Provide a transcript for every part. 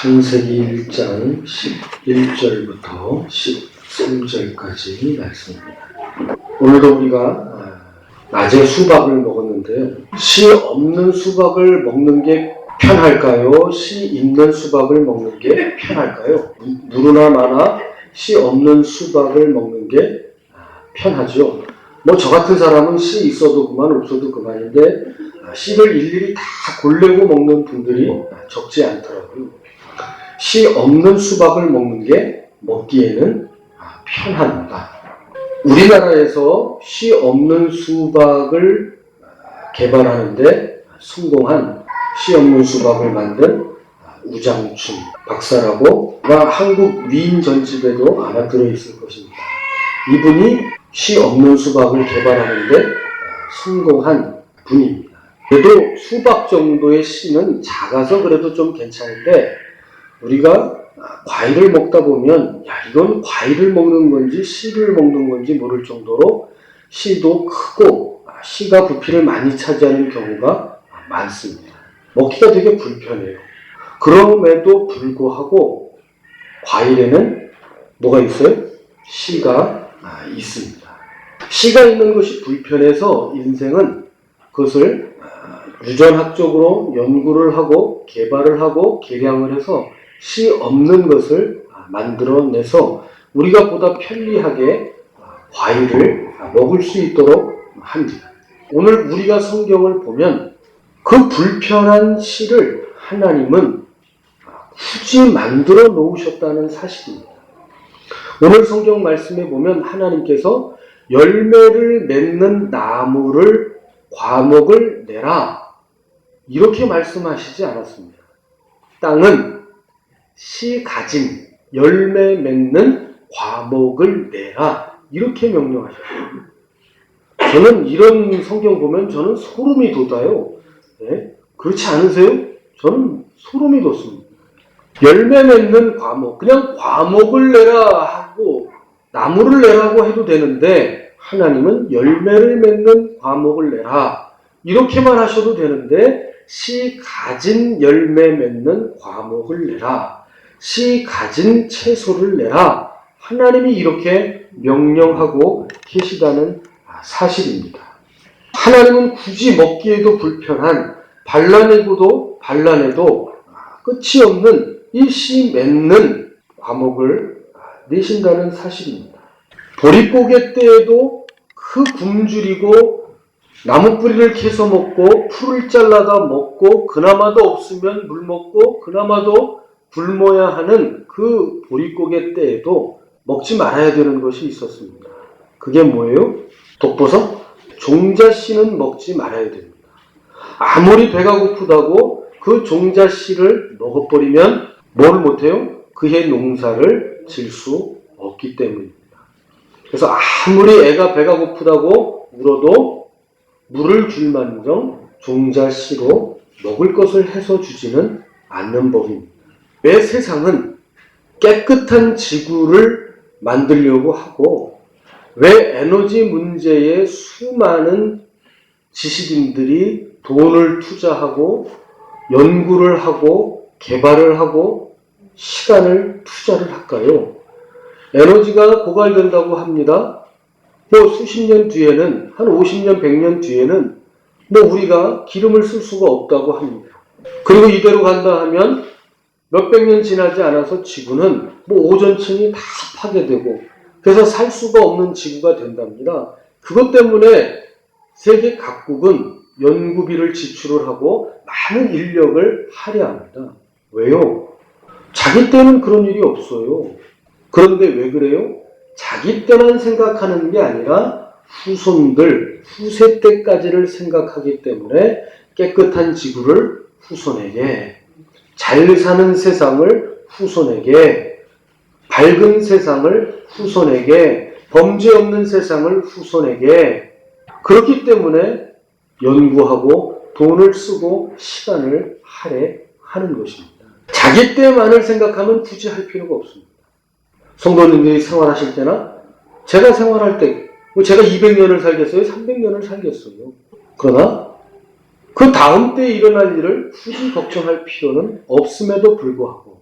창세기 1장 11절부터 13절까지 말씀입니다. 오늘도 우리가 낮에 수박을 먹었는데요. 씨 없는 수박을 먹는 게 편할까요? 씨 있는 수박을 먹는 게 편할까요? 무르나 마나 씨 없는 수박을 먹는 게 편하죠. 저 같은 사람은 씨 있어도 그만 없어도 그만인데 씨를 일일이 다 골라고 먹는 분들이 적지 않더라고요. 씨 없는 수박을 먹는 게 먹기에는 편합니다. 우리나라에서 씨 없는 수박을 개발하는데 성공한 씨 없는 수박을 만든 우장춘 박사라고 한국 위인 전집에도 아마 들어있을 것입니다. 이분이 씨 없는 수박을 개발하는데 성공한 분입니다. 그래도 수박 정도의 씨는 작아서 그래도 좀 괜찮은데 우리가 과일을 먹다 보면 이건 과일을 먹는 건지 씨를 먹는 건지 모를 정도로 씨도 크고 씨가 부피를 많이 차지하는 경우가 많습니다. 먹기가 되게 불편해요. 그럼에도 불구하고 과일에는 뭐가 있어요? 씨가 있습니다. 씨가 있는 것이 불편해서 인생은 그것을 유전학적으로 연구를 하고 개발을 하고 개량을 해서 씨 없는 것을 만들어내서 우리가 보다 편리하게 과일을 먹을 수 있도록 합니다. 오늘 우리가 성경을 보면 그 불편한 씨를 하나님은 굳이 만들어 놓으셨다는 사실입니다. 오늘 성경 말씀에 보면 하나님께서 열매를 맺는 나무를 과목을 내라 이렇게 말씀하시지 않았습니다. 땅은 씨 가진 열매 맺는 과목을 내라 이렇게 명령하셨어요. 저는 이런 성경 보면 저는 소름이 돋아요. 네? 그렇지 않으세요? 저는 소름이 돋습니다. 열매 맺는 과목, 그냥 과목을 내라 하고 나무를 내라고 해도 되는데 하나님은 열매를 맺는 과목을 내라 이렇게만 하셔도 되는데 씨 가진 열매 맺는 과목을 내라, 씨 가진 채소를 내라 하나님이 이렇게 명령하고 계시다는 사실입니다. 하나님은 굳이 먹기에도 불편한 발라내도 끝이 없는 이 씨 맺는 과목을 내신다는 사실입니다. 보릿고개 때에도 그 굶주리고 나무 뿌리를 캐서 먹고 풀을 잘라다 먹고 그나마도 없으면 물 먹고 그나마도 굶어야 하는 그 보릿고개 때에도 먹지 말아야 되는 것이 있었습니다. 그게 뭐예요? 독버섯? 종자씨는 먹지 말아야 됩니다. 아무리 배가 고프다고 그 종자씨를 먹어버리면 뭘 못해요? 그해 농사를 질 수 없기 때문입니다. 그래서 아무리 애가 배가 고프다고 울어도 물을 줄만정 종자씨로 먹을 것을 해서 주지는 않는 법입니다. 왜 세상은 깨끗한 지구를 만들려고 하고 왜 에너지 문제에 수많은 지식인들이 돈을 투자하고 연구를 하고 개발을 하고 시간을 투자를 할까요? 에너지가 고갈된다고 합니다. 수십 년 뒤에는 한 50년, 100년 뒤에는 우리가 기름을 쓸 수가 없다고 합니다. 그리고 이대로 간다 하면 몇백 년 지나지 않아서 지구는 오존층이 다 파괴되고 그래서 살 수가 없는 지구가 된답니다. 그것 때문에 세계 각국은 연구비를 지출을 하고 많은 인력을 할애합니다. 왜요? 자기 때는 그런 일이 없어요. 그런데 왜 그래요? 자기 때만 생각하는 게 아니라 후손들, 후세 때까지를 생각하기 때문에 깨끗한 지구를 후손에게, 잘 사는 세상을 후손에게, 밝은 세상을 후손에게, 범죄 없는 세상을 후손에게, 그렇기 때문에 연구하고 돈을 쓰고 시간을 할애하는 것입니다. 자기 때만을 생각하면 굳이 할 필요가 없습니다. 성도님들이 생활하실 때나 제가 생활할 때 제가 200년을 살겠어요? 300년을 살겠어요? 그러나 그 다음 때에 일어날 일을 굳이 걱정할 필요는 없음에도 불구하고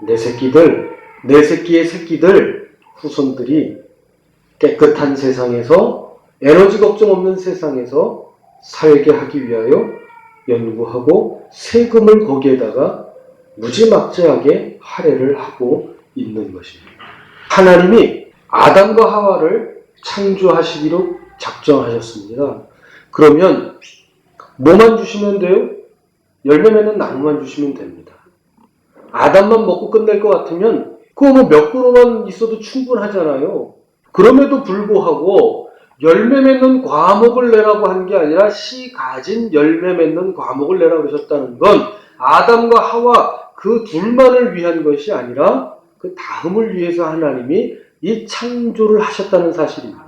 내 새끼의 새끼들, 후손들이 깨끗한 세상에서, 에너지 걱정 없는 세상에서 살게 하기 위하여 연구하고 세금을 거기에다가 무지막지하게 할애를 하고 있는 것입니다. 하나님이 아담과 하와를 창조하시기로 작정하셨습니다. 그러면 뭐만 주시면 돼요? 열매 맺는 나무만 주시면 됩니다. 아담만 먹고 끝낼 것 같으면 그거 뭐 몇 그루만 있어도 충분하잖아요. 그럼에도 불구하고 열매 맺는 과목을 내라고 한 게 아니라 씨 가진 열매 맺는 과목을 내라고 그러셨다는 건 아담과 하와 그 둘만을 위한 것이 아니라 그 다음을 위해서 하나님이 이 창조를 하셨다는 사실입니다.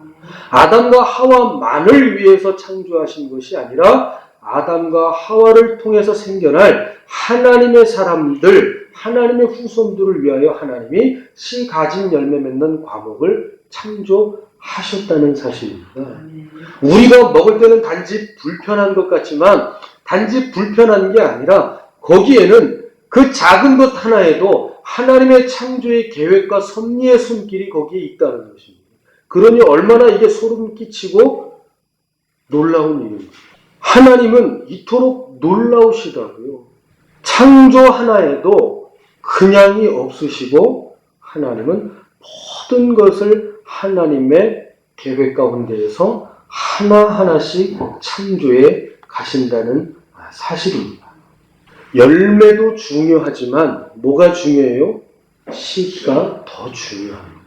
아담과 하와만을 위해서 창조하신 것이 아니라 아담과 하와를 통해서 생겨날 하나님의 사람들, 하나님의 후손들을 위하여 하나님이 씨 가진 열매 맺는 과목을 창조하셨다는 사실입니다. 우리가 먹을 때는 단지 불편한 것 같지만 단지 불편한 게 아니라 거기에는 그 작은 것 하나에도 하나님의 창조의 계획과 섭리의 손길이 거기에 있다는 것입니다. 그러니 얼마나 이게 소름 끼치고 놀라운 일입니다. 하나님은 이토록 놀라우시다고요. 창조 하나에도 그냥이 없으시고 하나님은 모든 것을 하나님의 계획 가운데에서 하나하나씩 창조해 가신다는 사실입니다. 열매도 중요하지만 뭐가 중요해요? 시기가 더 중요합니다.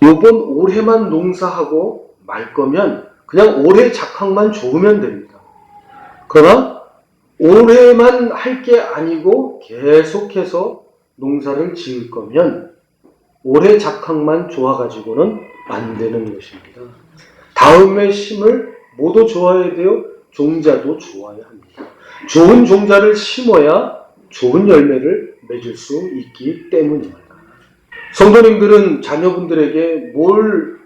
요번 올해만 농사하고 말 거면 그냥 올해 작황만 좋으면 됩니다. 그러나 올해만 할 게 아니고 계속해서 농사를 지을 거면 올해 작황만 좋아가지고는 안 되는 것입니다. 다음에 심을 뭐도 좋아야 돼요? 종자도 좋아야 합니다. 좋은 종자를 심어야 좋은 열매를 맺을 수 있기 때문입니다. 성도님들은 자녀분들에게 뭘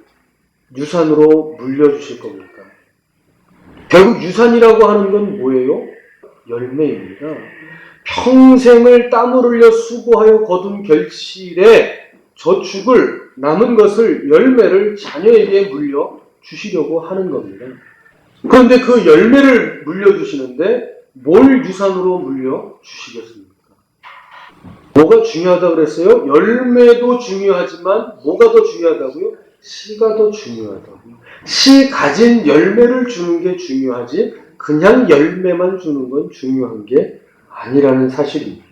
유산으로 물려주실 겁니까? 결국 유산이라고 하는 건 뭐예요? 열매입니다. 평생을 땀을 흘려 수고하여 거둔 결실에 저축을 남은 것을 열매를 자녀에게 물려주시려고 하는 겁니다. 그런데 그 열매를 물려주시는데 뭘 유산으로 물려주시겠습니까? 뭐가 중요하다고 그랬어요? 열매도 중요하지만 뭐가 더 중요하다고요? 씨가 더 중요하다고요. 씨 가진 열매를 주는 게 중요하지 그냥 열매만 주는 건 중요한 게 아니라는 사실입니다.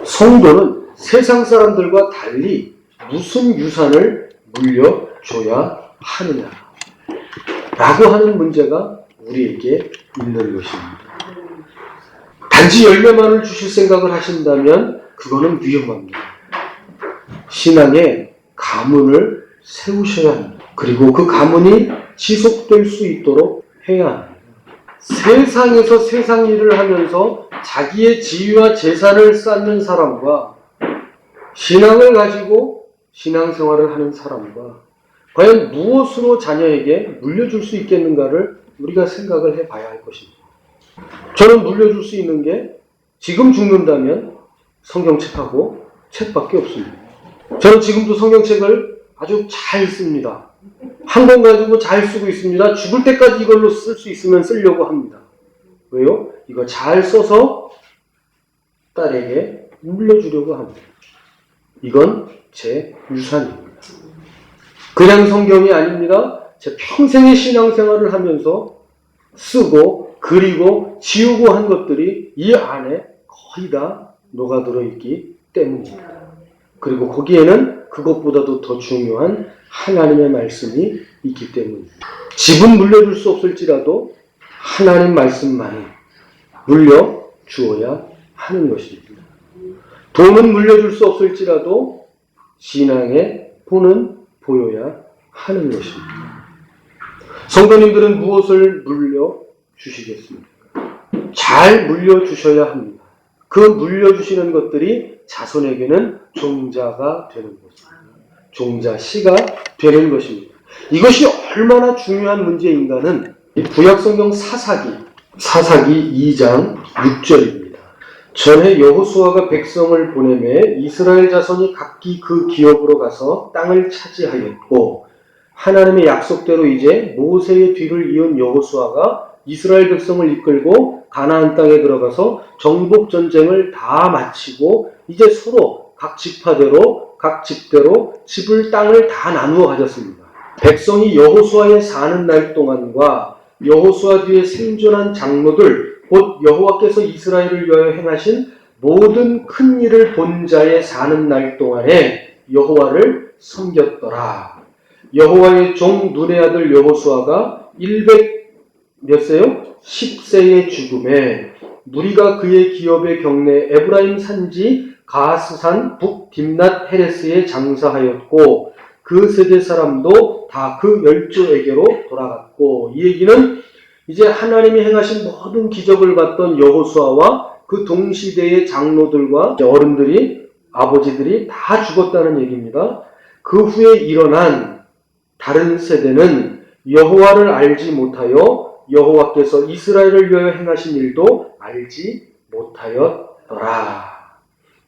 성도는 세상 사람들과 달리 무슨 유산을 물려줘야 하느냐 라고 하는 문제가 우리에게 있는 것입니다. 단지 열매만을 주실 생각을 하신다면 그거는 위험합니다. 신앙에 가문을 세우셔야 합니다. 그리고 그 가문이 지속될 수 있도록 해야 합니다. 세상에서 세상 일을 하면서 자기의 지위와 재산을 쌓는 사람과 신앙을 가지고 신앙생활을 하는 사람과 과연 무엇으로 자녀에게 물려줄 수 있겠는가를 우리가 생각을 해봐야 할 것입니다. 저는 물려줄 수 있는 게 지금 죽는다면 성경책하고 책밖에 없습니다. 저는 지금도 성경책을 아주 잘 씁니다. 한 권 가지고 잘 쓰고 있습니다. 죽을 때까지 이걸로 쓸 수 있으면 쓰려고 합니다. 왜요? 이거 잘 써서 딸에게 물려주려고 합니다. 이건 제 유산입니다. 그냥 성경이 아닙니다. 제 평생의 신앙생활을 하면서 쓰고 그리고 지우고 한 것들이 이 안에 거의 다 녹아들어 있기 때문입니다. 그리고 거기에는 그것보다도 더 중요한 하나님의 말씀이 있기 때문입니다. 집은 물려줄 수 없을지라도 하나님 말씀만이 물려주어야 하는 것입니다. 돈은 물려줄 수 없을지라도 신앙의 본은 보여야 하는 것입니다. 성도님들은 무엇을 물려주시겠습니까? 잘 물려주셔야 합니다. 그 물려주시는 것들이 자손에게는 종자가 되는 것입니다. 종자, 씨가 되는 것입니다. 이것이 얼마나 중요한 문제인가는 구약성경 사사기 2장 6절입니다. 전에 여호수아가 백성을 보내매 이스라엘 자손이 각기 그 기업으로 가서 땅을 차지하였고, 하나님의 약속대로 이제 모세의 뒤를 이은 여호수아가 이스라엘 백성을 이끌고 가나안 땅에 들어가서 정복 전쟁을 다 마치고 이제 서로 각 지파대로 각 집대로 집을 땅을 다 나누어 가졌습니다. 백성이 여호수아에 사는 날 동안과 여호수아 뒤에 생존한 장로들, 곧 여호와께서 이스라엘을 위하여 행하신 모든 큰 일을 본 자의 사는 날 동안에 여호와를 섬겼더라. 여호와의 종 눈의 아들 여호수아가 10세의 죽음에 무리가 그의 기업의 경내 에브라임 산지 가스산 북 딥낫 헤레스에 장사하였고, 그 세대 사람도 다 그 열조에게로 돌아갔고. 이 얘기는 이제 하나님이 행하신 모든 기적을 봤던 여호수아와 그 동시대의 장로들과 어른들이, 아버지들이 다 죽었다는 얘기입니다. 그 후에 일어난 다른 세대는 여호와를 알지 못하여 여호와께서 이스라엘을 위하여 행하신 일도 알지 못하였더라.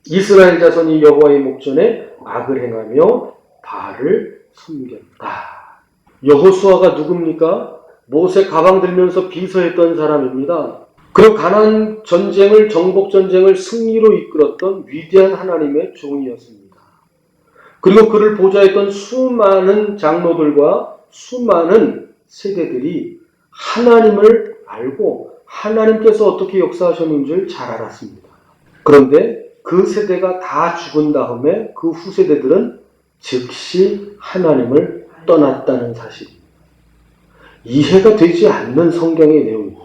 이스라엘 자손이 여호와의 목전에 악을 행하며 바알을 섬겼다. 여호수아가 누굽니까? 모세 가방 들면서 비서했던 사람입니다. 그리고 가나안 전쟁을, 정복 전쟁을 승리로 이끌었던 위대한 하나님의 종이었습니다. 그리고 그를 보좌했던 수많은 장로들과 수많은 세대들이 하나님을 알고 하나님께서 어떻게 역사하셨는 줄 잘 알았습니다. 그런데 그 세대가 다 죽은 다음에 그 후세대들은 즉시 하나님을 떠났다는 사실입니다. 이해가 되지 않는 성경의 내용입니다.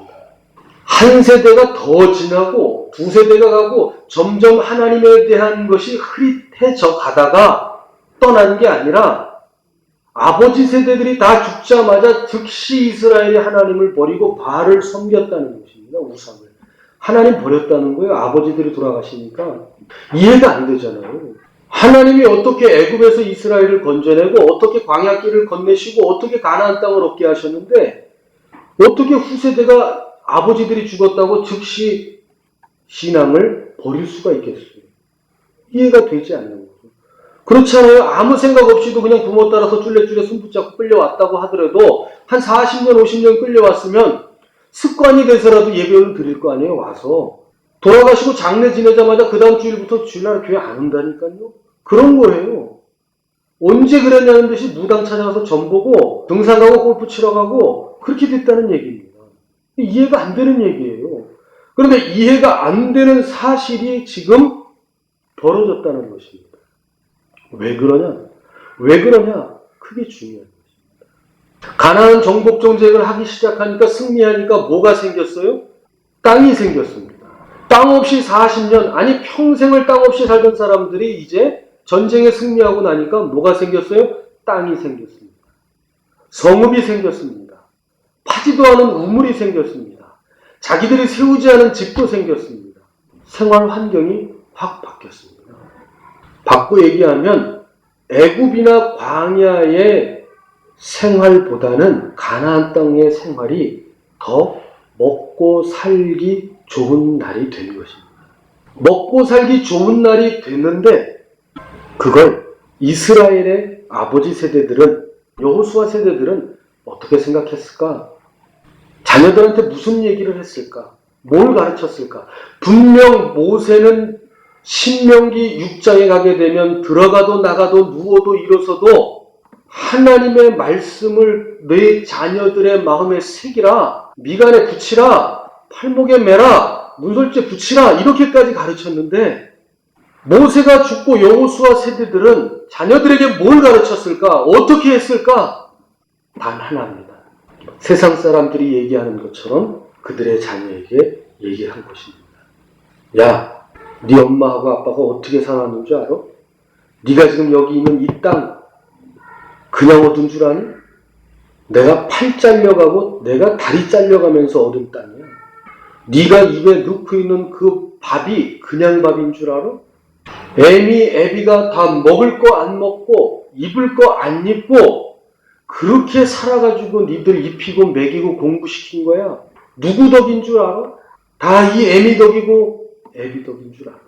한 세대가 더 지나고 두 세대가 가고 점점 하나님에 대한 것이 흐릿해져 가다가 떠난 게 아니라 아버지 세대들이 다 죽자마자 즉시 이스라엘이 하나님을 버리고 바알을 섬겼다는 것입니다. 우상을. 하나님 버렸다는 거예요. 아버지들이 돌아가시니까. 이해가 안 되잖아요. 하나님이 어떻게 애굽에서 이스라엘을 건져내고 어떻게 광야길을 건네시고 어떻게 가나안 땅을 얻게 하셨는데 어떻게 후세대가 아버지들이 죽었다고 즉시 신앙을 버릴 수가 있겠어요. 이해가 되지 않는 거죠. 그렇잖아요. 아무 생각 없이도 그냥 부모 따라서 쫄래쫄래 손 붙잡고 끌려왔다고 하더라도 한 40년, 50년 끌려왔으면 습관이 돼서라도 예배를 드릴 거 아니에요. 와서. 돌아가시고 장례 지내자마자 그 다음 주일부터 주일날 교회 안 온다니까요. 그런 거예요. 언제 그랬냐는 듯이 무당 찾아가서 점 보고 등산 가고 골프 치러 가고 그렇게 됐다는 얘기입니다. 이해가 안 되는 얘기예요. 그런데 이해가 안 되는 사실이 지금 벌어졌다는 것입니다. 왜 그러냐? 왜 그러냐? 그게 중요한 것입니다. 가나안 정복 정책을 하기 시작하니까 승리하니까 뭐가 생겼어요? 땅이 생겼습니다. 땅 없이 40년, 아니 평생을 땅 없이 살던 사람들이 이제 전쟁에 승리하고 나니까 뭐가 생겼어요? 땅이 생겼습니다. 성읍이 생겼습니다. 파지도 않은 우물이 생겼습니다. 자기들이 세우지 않은 집도 생겼습니다. 생활 환경이 확 바뀌었습니다. 바꿔 얘기하면 애굽이나 광야의 생활보다는 가나안 땅의 생활이 더 먹고 살기 좋은 날이 된 것입니다. 먹고 살기 좋은 날이 됐는데 그걸 이스라엘의 아버지 세대들은, 여호수아 세대들은 어떻게 생각했을까? 자녀들한테 무슨 얘기를 했을까? 뭘 가르쳤을까? 분명 모세는 신명기 6장에 가게 되면 들어가도 나가도 누워도 일어서도 하나님의 말씀을 내 자녀들의 마음에 새기라, 미간에 붙이라, 팔목에 매라, 문설주에 붙이라, 이렇게까지 가르쳤는데 모세가 죽고 여호수아 세대들은 자녀들에게 뭘 가르쳤을까? 어떻게 했을까? 단 하나입니다. 세상 사람들이 얘기하는 것처럼 그들의 자녀에게 얘기한 것입니다. 야, 네 엄마하고 아빠가 어떻게 살았는 줄 알아? 네가 지금 여기 있는 이 땅 그냥 얻은 줄 아니? 내가 팔 잘려가고 내가 다리 잘려가면서 얻은 땅이야. 네가 입에 넣고 있는 그 밥이 그냥 밥인 줄 알아? 애비가 다 먹을 거 안 먹고 입을 거 안 입고 그렇게 살아가지고 니들 입히고 먹이고 공부시킨 거야. 누구 덕인 줄 알아? 다 이 애미 덕이고 애비덕인 줄 알아.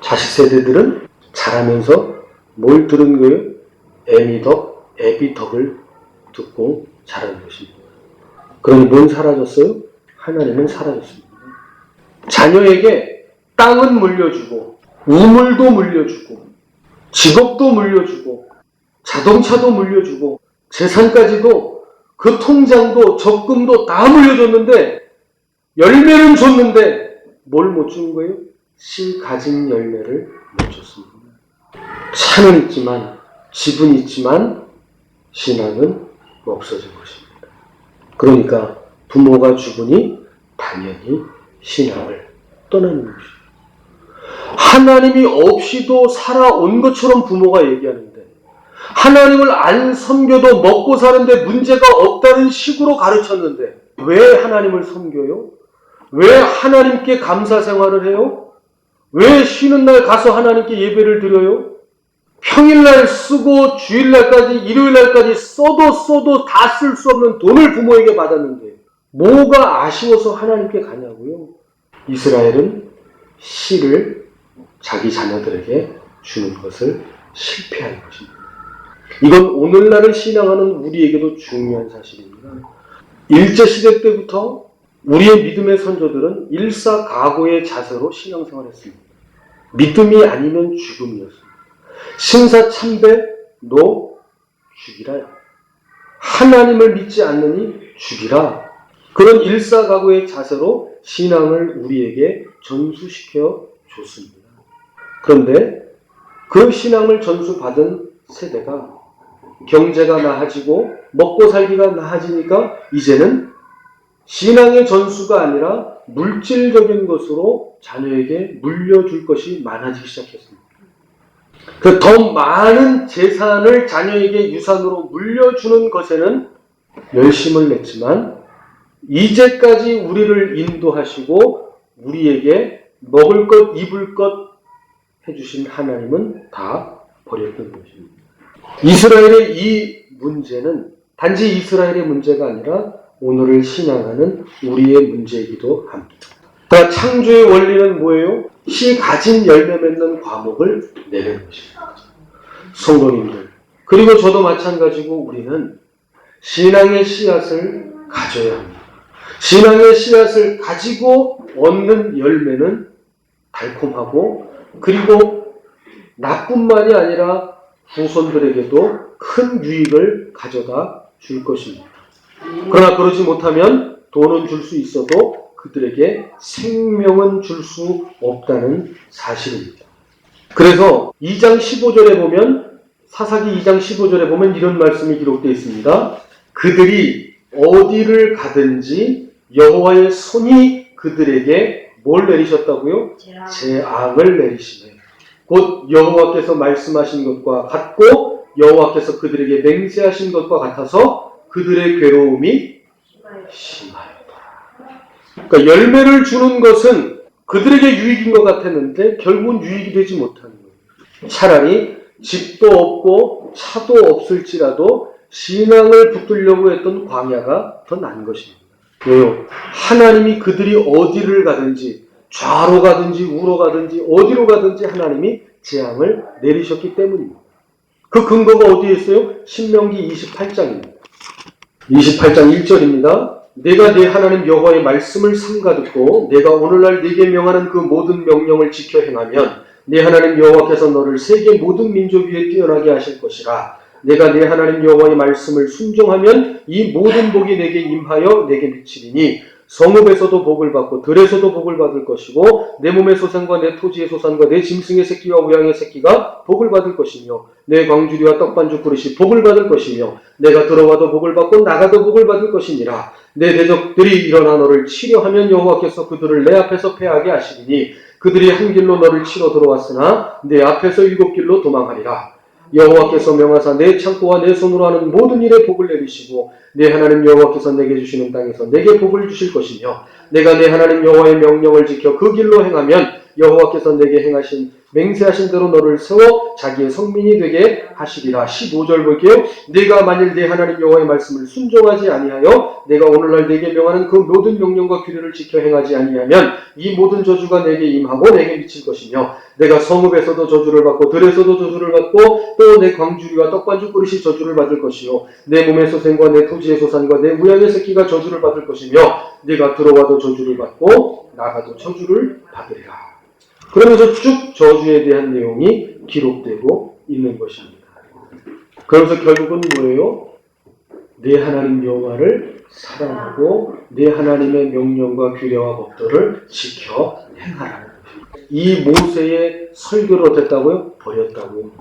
자식 세대들은 자라면서 뭘 들은 거예요? 애미덕, 애비덕을 듣고 자라는 것입니다. 그럼 뭔 사라졌어요? 하나님은 사라졌습니다. 자녀에게 땅은 물려주고 우물도 물려주고 직업도 물려주고 자동차도 물려주고 재산까지도 그 통장도 적금도 다 물려줬는데 열매는 줬는데 뭘 못 준 거예요? 씨 가진 열매를 못 줬습니다. 차는 있지만 집은 있지만 신앙은 없어진 것입니다. 그러니까 부모가 죽으니 당연히 신앙을 떠나는 것입니다. 하나님이 없이도 살아온 것처럼 부모가 얘기하는데 하나님을 안 섬겨도 먹고 사는데 문제가 없다는 식으로 가르쳤는데 왜 하나님을 섬겨요? 왜 하나님께 감사 생활을 해요? 왜 쉬는 날 가서 하나님께 예배를 드려요? 평일날 쓰고 주일날까지 일요일날까지 써도 다 쓸 수 없는 돈을 부모에게 받았는데 뭐가 아쉬워서 하나님께 가냐고요? 이스라엘은 씨를 자기 자녀들에게 주는 것을 실패한 것입니다. 이건 오늘날을 신앙하는 우리에게도 중요한 사실입니다. 일제시대 때부터 우리의 믿음의 선조들은 일사각오의 자세로 신앙생활했습니다. 믿음이 아니면 죽음이었습니다. 신사참배 너 죽이라. 하나님을 믿지 않느니 죽이라. 그런 일사각오의 자세로 신앙을 우리에게 전수시켜 줬습니다. 그런데 그 신앙을 전수받은 세대가 경제가 나아지고 먹고 살기가 나아지니까 이제는 신앙의 전수가 아니라 물질적인 것으로 자녀에게 물려줄 것이 많아지기 시작했습니다. 그 더 많은 재산을 자녀에게 유산으로 물려주는 것에는 열심을 냈지만 이제까지 우리를 인도하시고 우리에게 먹을 것, 입을 것 해주신 하나님은 다 버렸던 것입니다. 이스라엘의 이 문제는 단지 이스라엘의 문제가 아니라 오늘을 신앙하는 우리의 문제이기도 합니다. 그러니까 창조의 원리는 뭐예요? 씨 가진 열매 맺는 과목을 내는 것입니다. 성도님들, 그리고 저도 마찬가지고 우리는 신앙의 씨앗을 가져야 합니다. 신앙의 씨앗을 가지고 얻는 열매는 달콤하고 그리고 나뿐만이 아니라 후손들에게도 큰 유익을 가져다 줄 것입니다. 그러나 그러지 못하면 돈은 줄 수 있어도 그들에게 생명은 줄 수 없다는 사실입니다. 그래서 2장 15절에 보면 사사기 2장 15절에 보면 이런 말씀이 기록되어 있습니다. 그들이 어디를 가든지 여호와의 손이 그들에게 뭘 내리셨다고요? 재앙을 내리시네. 곧 여호와께서 말씀하신 것과 같고 여호와께서 그들에게 맹세하신 것과 같아서 그들의 괴로움이 심하였더라. 그러니까 열매를 주는 것은 그들에게 유익인 것 같았는데 결국은 유익이 되지 못하는 거예요. 차라리 집도 없고 차도 없을지라도 신앙을 붙들려고 했던 광야가 더 나은 것입니다. 왜요? 하나님이 그들이 어디를 가든지 좌로 가든지 우로 가든지 어디로 가든지 하나님이 재앙을 내리셨기 때문입니다. 그 근거가 어디에 있어요? 신명기 28장입니다. 28장 1절입니다. 내가 네 하나님 여호와의 말씀을 삼가 듣고 내가 오늘날 네게 명하는 그 모든 명령을 지켜 행하면 네 하나님 여호와께서 너를 세계 모든 민족 위에 뛰어나게 하실 것이라. 내가 네 하나님 여호와의 말씀을 순종하면 이 모든 복이 내게 임하여 내게 미치리니 성읍에서도 복을 받고 들에서도 복을 받을 것이고 내 몸의 소산과 내 토지의 소산과 내 짐승의 새끼와 우양의 새끼가 복을 받을 것이며 내 광주리와 떡반죽 그릇이 복을 받을 것이며 내가 들어와도 복을 받고 나가도 복을 받을 것이니라. 내 대적들이 일어나 너를 치려 하면 여호와께서 그들을 내 앞에서 패하게 하시리니 그들이 한 길로 너를 치러 들어왔으나 내 앞에서 7길로 도망하리라. 여호와께서 명하사 내 창고와 내 손으로 하는 모든 일에 복을 내리시고 내 하나님 여호와께서 내게 주시는 땅에서 내게 복을 주실 것이며 내가 내 하나님 여호와의 명령을 지켜 그 길로 행하면 여호와께서 내게 행하신 맹세하신 대로 너를 세워 자기의 성민이 되게 하시리라. 15절 볼게요. 내가 만일 내 하나님 여호와의 말씀을 순종하지 아니하여 내가 오늘날 내게 명하는 그 모든 명령과 규례를 지켜 행하지 아니하면 이 모든 저주가 내게 임하고 내게 미칠 것이며 내가 성읍에서도 저주를 받고 들에서도 저주를 받고 또 내 광주리와 떡반죽 그릇이 저주를 받을 것이요 내 몸의 소생과 내 토지의 소산과 내 우양의 새끼가 저주를 받을 것이며 네가 들어와도 저주를 받고 나가도 저주를 받으리라. 그러면서 쭉 저주에 대한 내용이 기록되고 있는 것입니다. 그러면서 결국은 뭐예요? 내 하나님 여호와를 사랑하고 내 하나님의 명령과 규례와 법도를 지켜 행하라는 것입니다. 이 모세의 설교를 어땠다고요? 버렸다고요.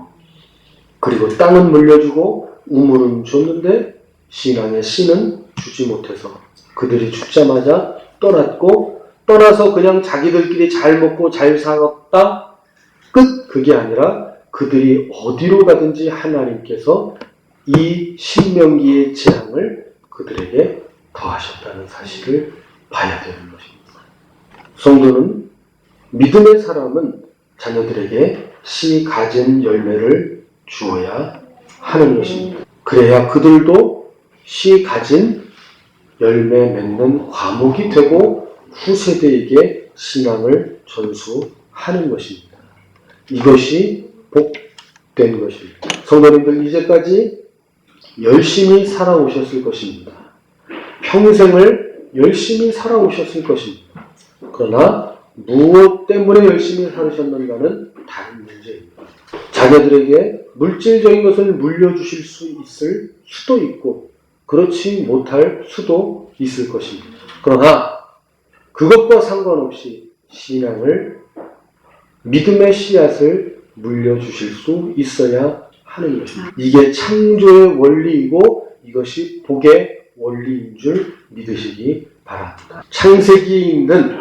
그리고 땅은 물려주고 우물은 줬는데 신앙의 씨는 주지 못해서 그들이 죽자마자 떠났고 떠나서 그냥 자기들끼리 잘 먹고 잘 살았다 끝. 그게 아니라 그들이 어디로 가든지 하나님께서 이 신명기의 재앙을 그들에게 더하셨다는 사실을 봐야 되는 것입니다. 성도는 믿음의 사람은 자녀들에게 씨 가진 열매를 주어야 하는 것입니다. 그래야 그들도 씨 가진 열매 맺는 과목이 되고 후세대에게 신앙을 전수하는 것입니다. 이것이 복된 것입니다. 성도님들 이제까지 열심히 살아오셨을 것입니다. 평생을 열심히 살아오셨을 것입니다. 그러나 무엇 때문에 열심히 살으셨는가는 다른 문제입니다. 자녀들에게 물질적인 것을 물려주실 수 있을 수도 있고 그렇지 못할 수도 있을 것입니다. 그러나 그것과 상관없이 신앙을 믿음의 씨앗을 물려주실 수 있어야 하는 것입니다. 이게 창조의 원리이고 이것이 복의 원리인 줄 믿으시기 바랍니다. 창세기에 있는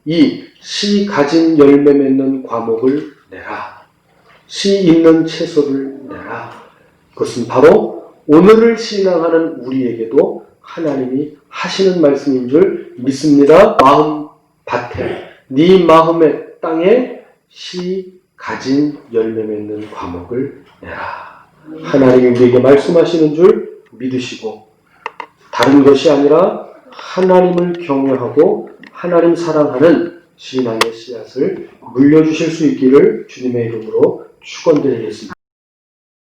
이 씨 가진 열매 맺는 과목을 내라. 씨 있는 채소를 내라. 그것은 바로 오늘을 신앙하는 우리에게도 하나님이 하시는 말씀인 줄 믿습니다. 마음 밭에 네 마음의 땅에 씨 가진 열매 맺는 과목을 내라. 하나님이 우리에게 말씀하시는 줄 믿으시고 다른 것이 아니라 하나님을 경외하고 하나님 사랑하는 신앙의 씨앗을 물려주실 수 있기를 주님의 이름으로 축원드리겠습니다.